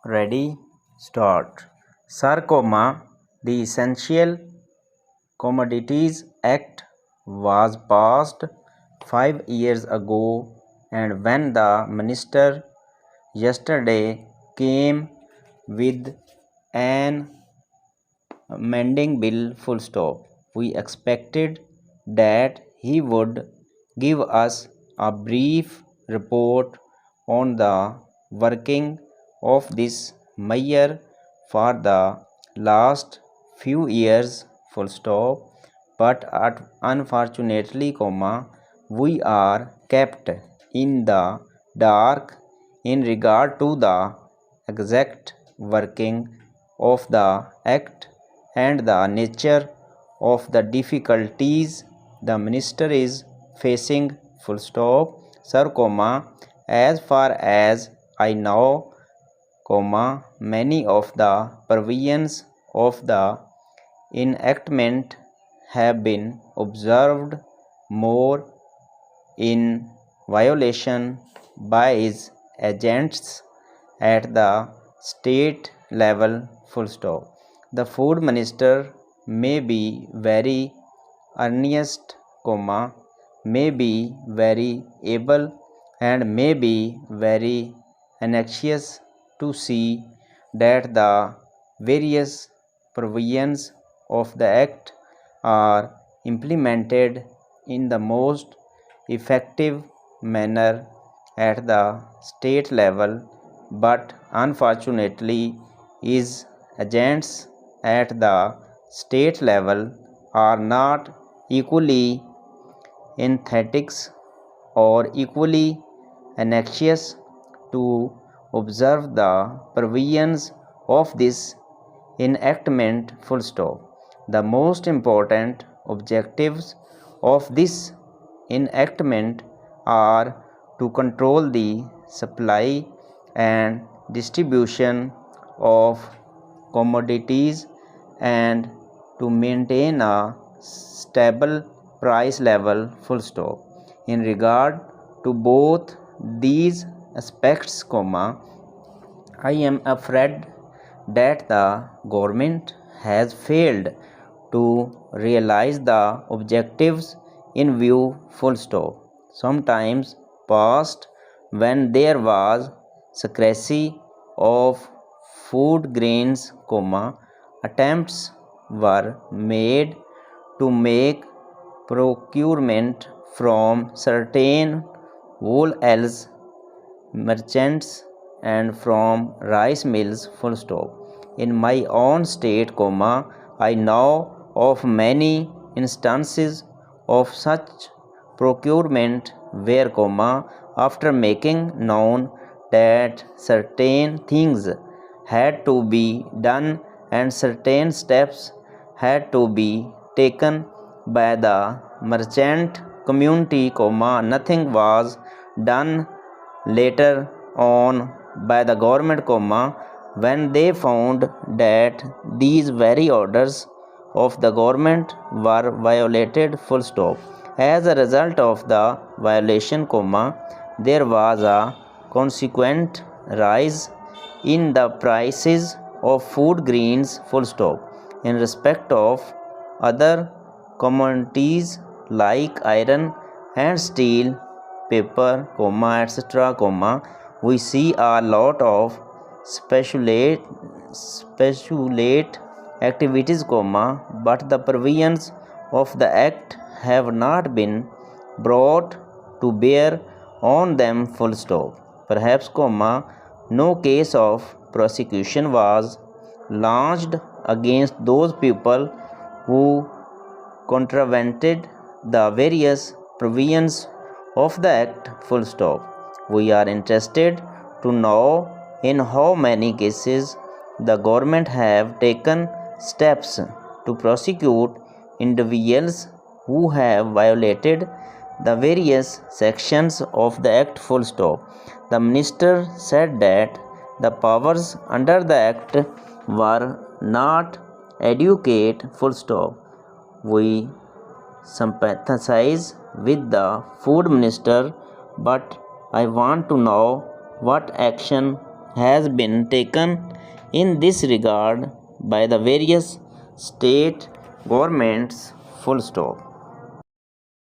Ready? Start. Sir, the Essential Commodities Act was passed 5 years ago, and when the minister yesterday came with an amending bill, we expected that he would give us a brief report on the working of this measure for the last few years, but unfortunately, we are kept in the dark in regard to the exact working of the act and the nature of the difficulties the minister is facing, Sir, as far as I know, many of the provisions of the enactment have been observed more in violation by his agents at the state level, The food minister may be very earnest, may be very able, and may be very anxious to see that the various provisions of the act are implemented in the most effective manner at the state level, but unfortunately his agents at the state level are not equally enthusiastic or equally anxious to observe the provisions of this enactment, The most important objectives of this enactment are to control the supply and distribution of commodities and to maintain a stable price level, In regard to both these aspects, I am afraid that the government has failed to realize the objectives in view, Sometimes past, when there was scarcity of food grains, attempts were made to make procurement from certain wholesale merchants and from rice mills, In my own state, I know of many instances of such procurement where, after making known that certain things had to be done and certain steps had to be taken by the merchant community, nothing was done later on by the government, when they found that these very orders of the government were violated, As a result of the violation, there was a consequent rise in the prices of food grains, In respect of other commodities like iron and steel, paper, etc., we see a lot of speculate activities, but the provisions of the act have not been brought to bear on them, Perhaps, no case of prosecution was launched against those people who contravened the various provisions of the act, We are interested to know in how many cases the government have taken steps to prosecute individuals who have violated the various sections of the act, The minister said that the powers under the act were not adequate, We sympathize with the food minister, but I want to know what action has been taken in this regard by the various state governments. Full stop.